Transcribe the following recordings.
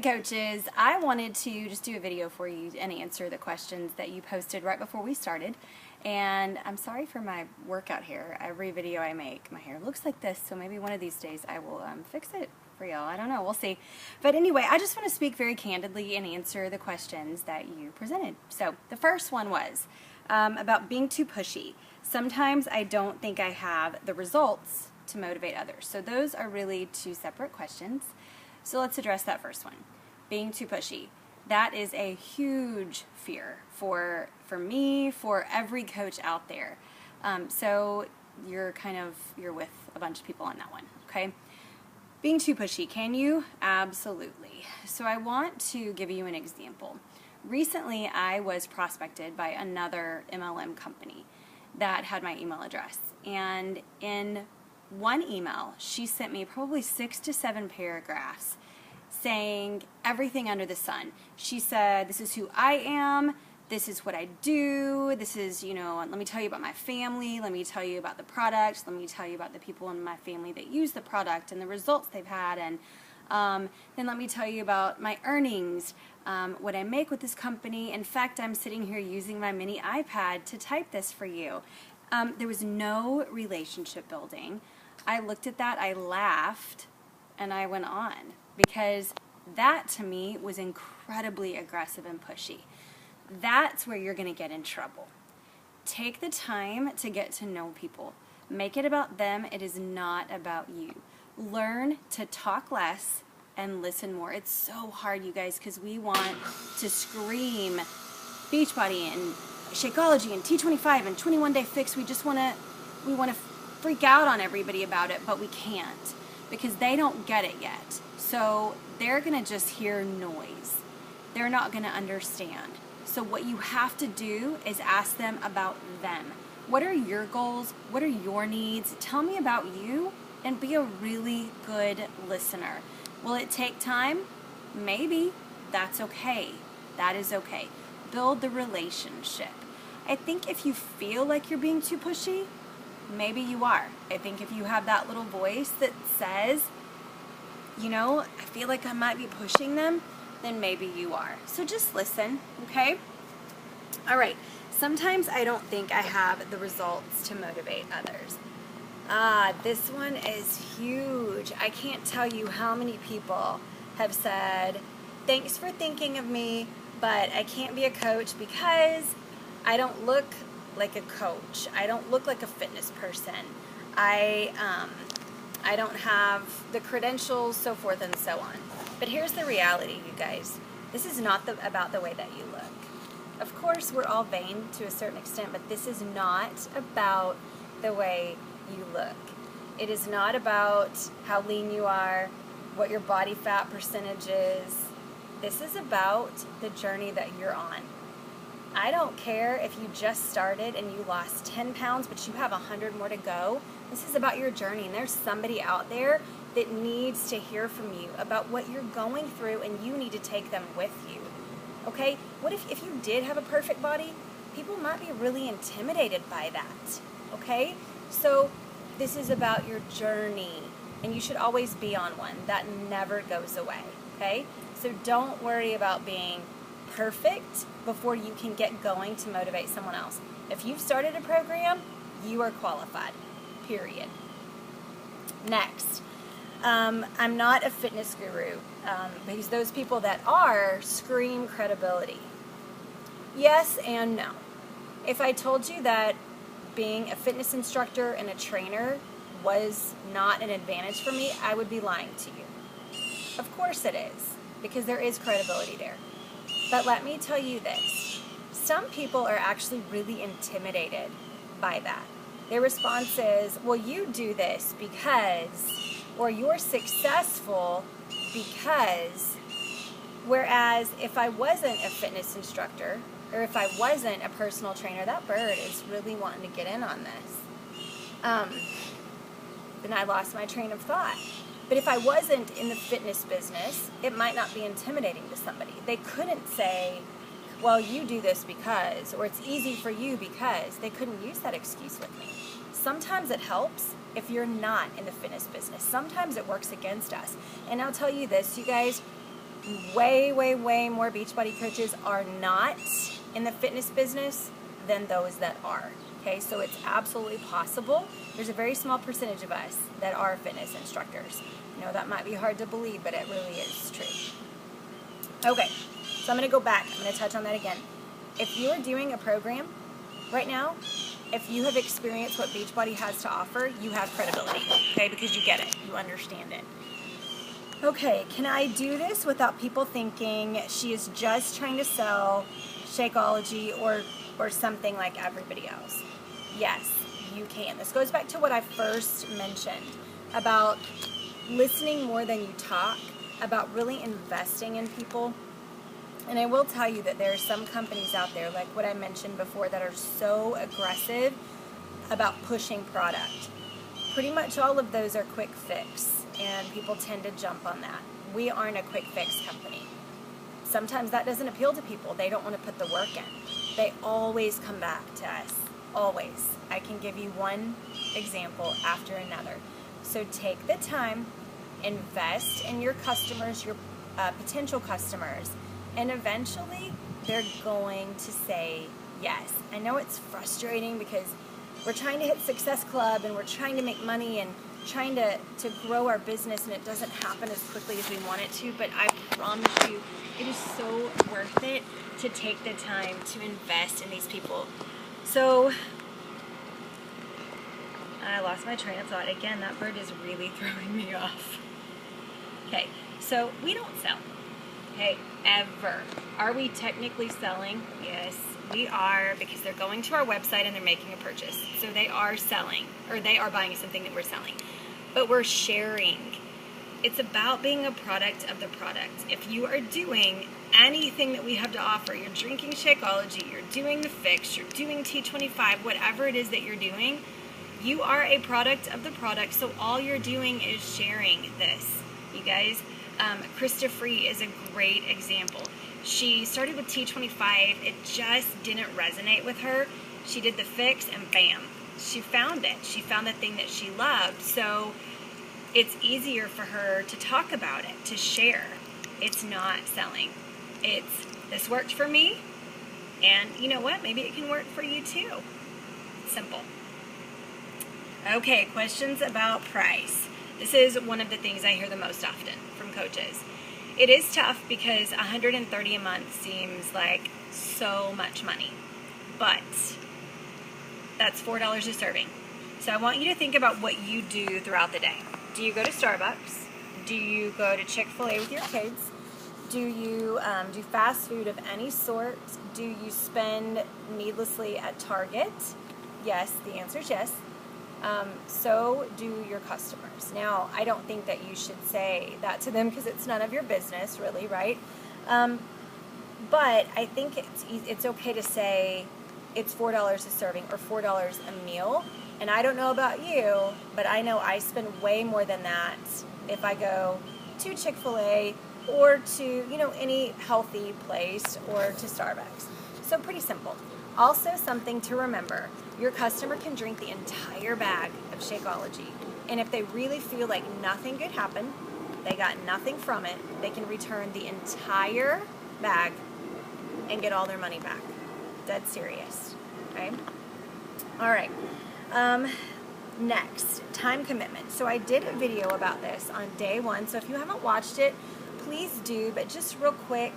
Hey coaches, I wanted to just do a video for you and answer the questions that you posted right before we started. And I'm sorry for my workout hair. Every video I make, my hair looks like this, so maybe one of these days I will fix it for y'all. I don't know, we'll see. But anyway, I just want to speak very candidly and answer the questions that you presented. So the first one was about being too pushy. Sometimes I don't think I have the results to motivate others. So those are really two separate questions. So let's address that first one. Being too pushy. That is a huge fear for me, for every coach out there. So you're with a bunch of people on that one, okay? Being too pushy, can you? Absolutely. So I want to give you an example. Recently, I was prospected by another MLM company that had my email address. And in one email, she sent me probably 6 to 7 paragraphs saying everything under the sun. She said, this is who I am, this is what I do, this is, let me tell you about my family, let me tell you about the product, let me tell you about the people in my family that use the product and the results they've had, and then let me tell you about my earnings, what I make with this company. In fact, I'm sitting here using my mini iPad to type this for you. There was no relationship building. I looked at that, I laughed, and I went on, because that to me was incredibly aggressive and pushy. That's where you're going to get in trouble. Take the time to get to know people. Make it about them. It is not about you. Learn to talk less and listen more. It's so hard, you guys, because we want to scream Beachbody and Shakeology and T25 and 21 Day Fix. We want to freak out on everybody about it, but we can't, because they don't get it yet. So they're going to just hear noise. They're not going to understand. So what you have to do is ask them about them. What are your goals? What are your needs? Tell me about you, and be a really good listener. Will it take time? Maybe. That's okay. That is okay. Build the relationship. I think if you feel like you're being too pushy, maybe you are. I think if you have that little voice that says, I feel like I might be pushing them, then maybe you are. So just listen, okay? All right. Sometimes I don't think I have the results to motivate others. This one is huge. I can't tell you how many people have said, thanks for thinking of me, but I can't be a coach because I don't look like a coach. I don't look like a fitness person. I don't have the credentials, so forth and so on. But here's the reality, you guys. This is not about the way that you look. Of course, we're all vain to a certain extent, but this is not about the way you look. It is not about how lean you are, what your body fat percentage is. This is about the journey that you're on. I don't care if you just started and you lost 10 pounds, but you have 100 more to go. This is about your journey, and there's somebody out there that needs to hear from you about what you're going through, and you need to take them with you. Okay? What if you did have a perfect body? People might be really intimidated by that. Okay? So this is about your journey, and you should always be on one. That never goes away. Okay? So don't worry about being perfect before you can get going to motivate someone else. If you've started a program, you are qualified. Period. Next, I'm not a fitness guru, because those people that are scream credibility. Yes and no. If I told you that being a fitness instructor and a trainer was not an advantage for me, I would be lying to you. Of course it is, because there is credibility there. But let me tell you this. Some people are actually really intimidated by that. Their response is, well, you do this because, or you're successful because, whereas if I wasn't a fitness instructor, or if I wasn't a personal trainer, that bird is really wanting to get in on this. Then I lost my train of thought. But if I wasn't in the fitness business, it might not be intimidating to somebody. They couldn't say, well, you do this because, or it's easy for you because. They couldn't use that excuse with me. Sometimes it helps if you're not in the fitness business. Sometimes it works against us. And I'll tell you this, you guys, way, way, way more Beachbody coaches are not in the fitness business than those that are. Okay, so it's absolutely possible. There's a very small percentage of us that are fitness instructors. You know, that might be hard to believe, but it really is true. Okay, so I'm going to go back. I'm going to touch on that again. If you are doing a program right now, if you have experienced what Beachbody has to offer, you have credibility, okay, because you get it, you understand it. Okay, can I do this without people thinking she is just trying to sell Shakeology or something like everybody else? Yes, you can. This goes back to what I first mentioned about listening more than you talk, about really investing in people. And I will tell you that there are some companies out there, like what I mentioned before, that are so aggressive about pushing product. Pretty much all of those are quick fix, and people tend to jump on that. We aren't a quick fix company. Sometimes that doesn't appeal to people. They don't want to put the work in. They always come back to us. Always. I can give you one example after another. So take the time, invest in your customers, your potential customers, and eventually they're going to say yes. I know it's frustrating because we're trying to hit Success Club and we're trying to make money and trying to grow our business, and it doesn't happen as quickly as we want it to, but I promise you it is so worth it to take the time to invest in these people. So I lost my train of thought again. That bird is really throwing me off. Okay, so we don't sell. Okay, ever. Are we technically selling? Yes, we are, because they're going to our website and they're making a purchase. So they are selling, or they are buying something that we're selling. But we're sharing. It's about being a product of the product. If you are doing anything that we have to offer, you're drinking Shakeology, you're doing the fix, you're doing T25, whatever it is that you're doing, you are a product of the product. So all you're doing is sharing this, you guys. Krista Free is a great example. She started with T25. It just didn't resonate with her. She did the fix and bam, she found it. She found the thing that she loved. So it's easier for her to talk about it, to share. It's not selling. It's, this worked for me, and you know what? Maybe it can work for you too. It's simple. Okay, questions about price. This is one of the things I hear the most often from coaches. It is tough because $130 a month seems like so much money, but that's $4 a serving. So I want you to think about what you do throughout the day. Do you go to Starbucks? Do you go to Chick-fil-A with your kids? Do you do fast food of any sort? Do you spend needlessly at Target? Yes, the answer is yes. So do your customers. Now, I don't think that you should say that to them because it's none of your business, really, right? But I think it's okay to say it's $4 a serving or $4 a meal. And I don't know about you, but I know I spend way more than that if I go to Chick-fil-A or to, you know, any healthy place or to Starbucks. So pretty simple. Also, something to remember, your customer can drink the entire bag of Shakeology. And if they really feel like nothing good happened, they got nothing from it, they can return the entire bag and get all their money back. Dead serious, okay? All right. Next, time commitment. So I did a video about this on day one. So if you haven't watched it, please do. But just real quick,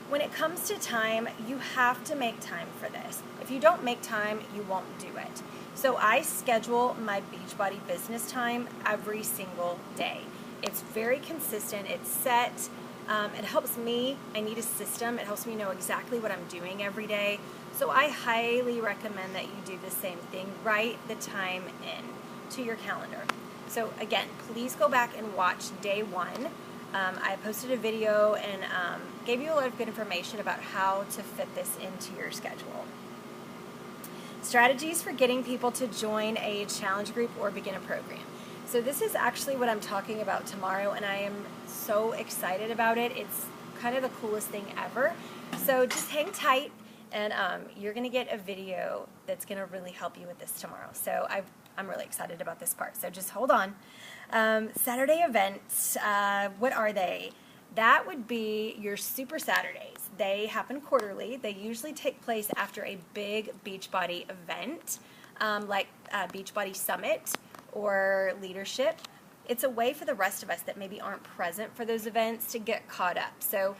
when it comes to time, you have to make time for this. If you don't make time, you won't do it. So I schedule my Beachbody business time every single day. It's very consistent. It's set. It helps me. I need a system. It helps me know exactly what I'm doing every day. So I highly recommend that you do the same thing. Write the time in to your calendar. So again, please go back and watch day one. I posted a video and gave you a lot of good information about how to fit this into your schedule. Strategies for getting people to join a challenge group or begin a program. So this is actually what I'm talking about tomorrow, and I am so excited about it. It's kind of the coolest thing ever. So just hang tight, and you're going to get a video that's going to really help you with this tomorrow. So I'm really excited about this part, so just hold on. Saturday events, what are they? That would be your Super Saturdays. They happen quarterly. They usually take place after a big Beachbody event, like Beachbody Summit or Leadership. It's a way for the rest of us that maybe aren't present for those events to get caught up. So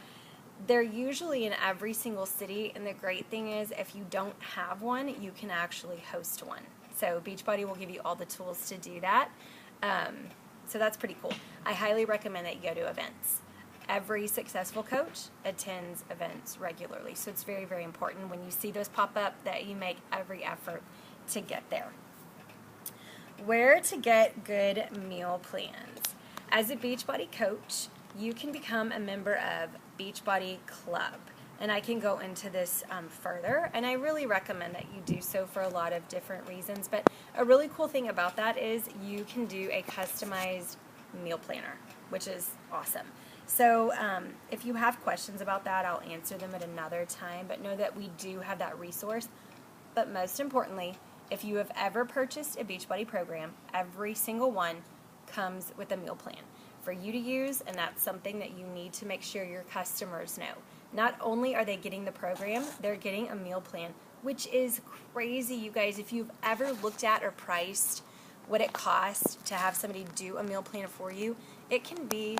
they're usually in every single city, and the great thing is if you don't have one, you can actually host one. So Beachbody will give you all the tools to do that. So that's pretty cool. I highly recommend that you go to events. Every successful coach attends events regularly, so it's very, very important when you see those pop up that you make every effort to get there. Where to get good meal plans. As a Beachbody coach, you can become a member of Beachbody Club, and I can go into this further, and I really recommend that you do so for a lot of different reasons, but a really cool thing about that is you can do a customized meal planner, which is awesome. So if you have questions about that, I'll answer them at another time, but know that we do have that resource. But most importantly, if you have ever purchased a Beachbody program, every single one comes with a meal plan for you to use, and that's something that you need to make sure your customers know. Not only are they getting the program, they're getting a meal plan, which is crazy, you guys. If you've ever looked at or priced what it costs to have somebody do a meal plan for you, it can be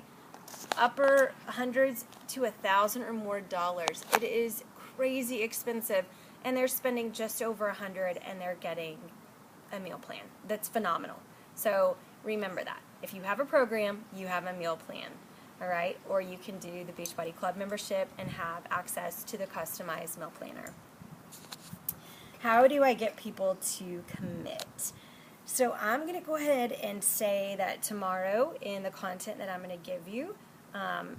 upper hundreds to $1,000 or more dollars. It is crazy expensive, and they're spending just over $100 and they're getting a meal plan. That's phenomenal. So remember that. If you have a program, you have a meal plan, all right? Or you can do the Beachbody Club membership and have access to the customized meal planner. How do I get people to commit? So I'm going to go ahead and say that tomorrow in the content that I'm going to give you,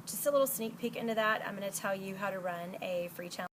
just a little sneak peek into that, I'm going to tell you how to run a free challenge.